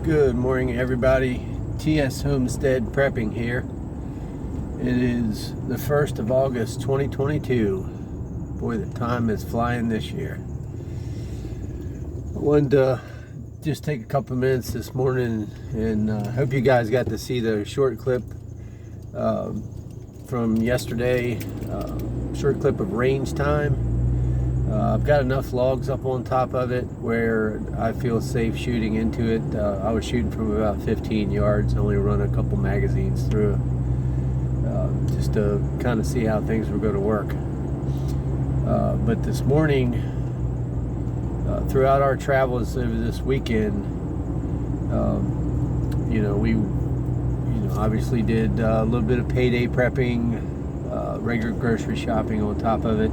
Good morning, everybody. TS Homestead Prepping here. It is the 1st of August 2022. Boy, the time is flying this year. I wanted to just take a couple minutes this morning and hope you guys got to see the short clip from yesterday. Short clip of range time. I've got enough logs up on top of it where I feel safe shooting into it. I was shooting from about 15 yards, only run a couple magazines through just to kind of see how things were going to work. But this morning, throughout our travels over this weekend, we obviously did a little bit of payday prepping, regular grocery shopping on top of it.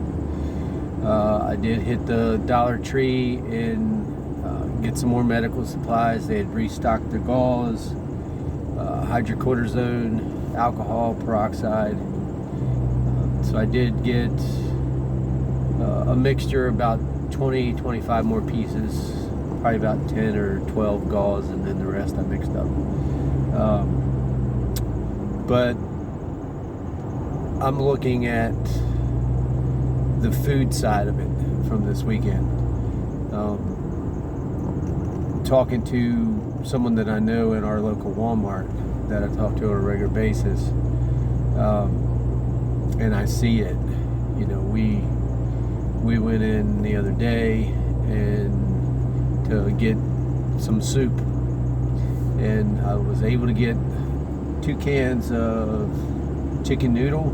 I did hit the Dollar Tree and get some more medical supplies. They had restocked their gauze, hydrocortisone, alcohol, peroxide. So I did get a mixture, about 20-25 more pieces, probably about 10 or 12 gauze, and then the rest I mixed up. But I'm looking at the food side of it from this weekend. Talking to someone that I know in our local Walmart that I talk to on a regular basis, and I see it. We went in the other day and to get some soup, and I was able to get 2 cans of chicken noodle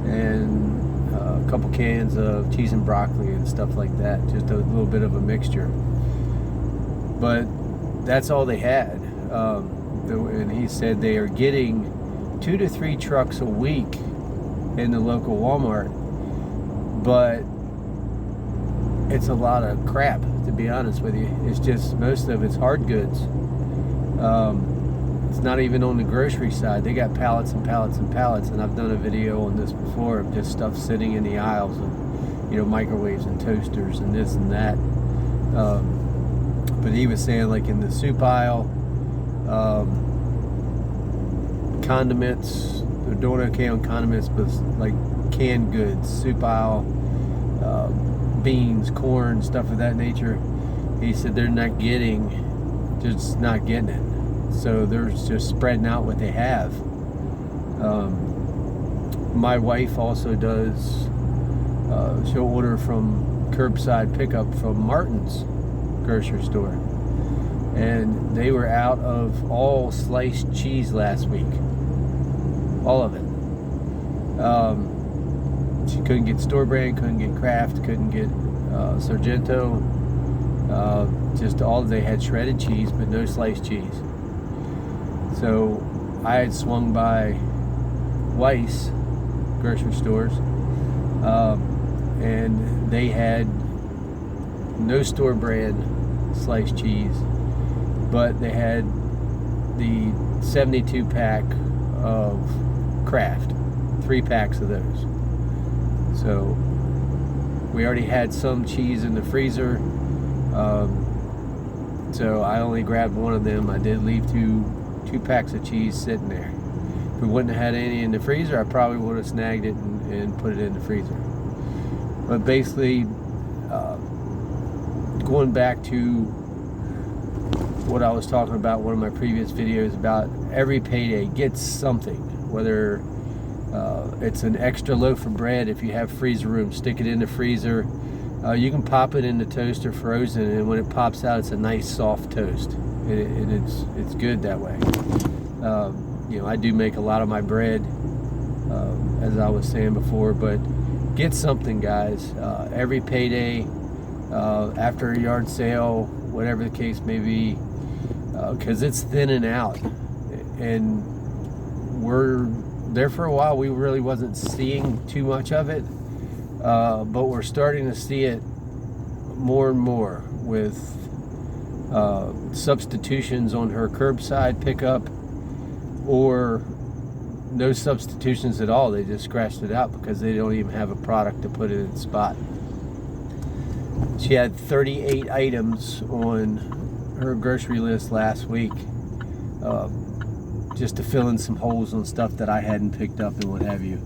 and a couple cans of cheese and broccoli and stuff like that, just a little bit of a mixture. But that's all they had. And he said they are getting 2 to 3 trucks a week in the local Walmart, but it's a lot of crap, to be honest with you. It's just, most of it's hard goods. It's not even on the grocery side. They got pallets and pallets and pallets, and I've done a video on this before of just stuff sitting in the aisles of, microwaves and toasters and this and that. But he was saying, like, in the soup aisle, condiments, they're doing okay on condiments, but like canned goods, soup aisle, beans, corn, stuff of that nature, he said they're not getting it. So they're just spreading out what they have. My wife also does, she'll order from curbside pickup from Martin's grocery store. And they were out of all sliced cheese last week. All of it. She couldn't get store brand, couldn't get Kraft, couldn't get Sargento. Just all, they had shredded cheese, but no sliced cheese. So I had swung by Weiss grocery stores, and they had no store brand sliced cheese, but they had the 72 pack of Kraft, 3 packs of those. So we already had some cheese in the freezer, so I only grabbed one of them. I did leave two packs of cheese sitting there. If we wouldn't have had any in the freezer, I probably would have snagged it and put it in the freezer. But basically, going back to what I was talking about, one of my previous videos about every payday, get something. Whether it's an extra loaf of bread, if you have freezer room, stick it in the freezer. You can pop it in the toaster frozen, and when it pops out, it's a nice soft toast. And it's good that way. I do make a lot of my bread, as I was saying before, but get something, guys. Every payday, after a yard sale, whatever the case may be, because it's thinning out. And we're there for a while. We really wasn't seeing too much of it, but we're starting to see it more and more with substitutions on her curbside pickup, or no substitutions at all. They just scratched it out because they don't even have a product to put it in the spot. She had 38 items on her grocery list last week, just to fill in some holes on stuff that I hadn't picked up and what have you.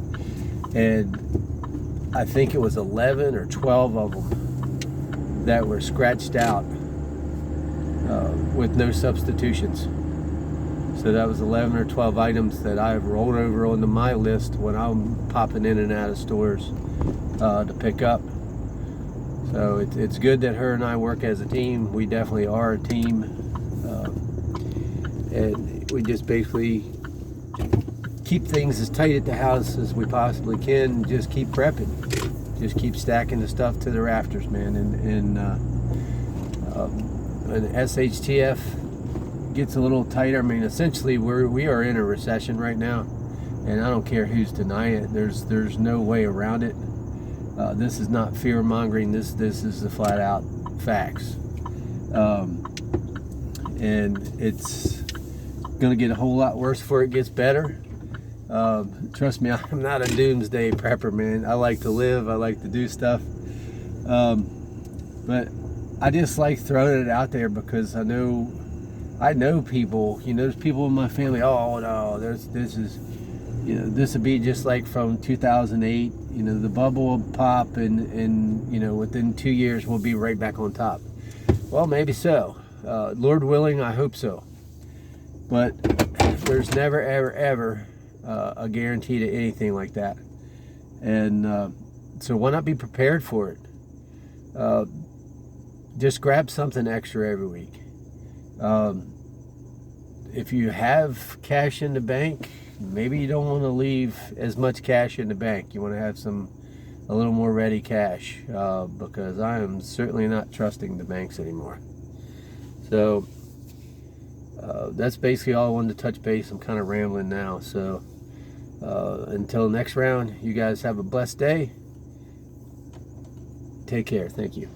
And I think it was 11 or 12 of them that were scratched out with no substitutions. So that was 11 or 12 items that I've rolled over onto my list when I'm popping in and out of stores to pick up. So it's good that her and I work as a team. We definitely are a team. And we just basically keep things as tight at the house as we possibly can, and just keep prepping. Just keep stacking the stuff to the rafters, man. And SHTF gets a little tighter. I mean, essentially we are in a recession right now, and I don't care who's denying it. There's no way around it. This is not fear mongering. This is the flat out facts, and it's gonna get a whole lot worse before it gets better. Trust me, I'm not a doomsday prepper, man. I like to live. I like to do stuff, but I just like throwing it out there because I know people, there's people in my family, oh no, this is, this would be just like from 2008, the bubble will pop and within 2 years we'll be right back on top. Well, maybe so. Lord willing, I hope so. But there's never, ever, ever a guarantee to anything like that. And so why not be prepared for it? Just grab something extra every week. If you have cash in the bank, maybe you don't want to leave as much cash in the bank. You want to have a little more ready cash, because I am certainly not trusting the banks anymore. So that's basically all I wanted to touch base. I'm kind of rambling now. So until next round, you guys have a blessed day. Take care. Thank you.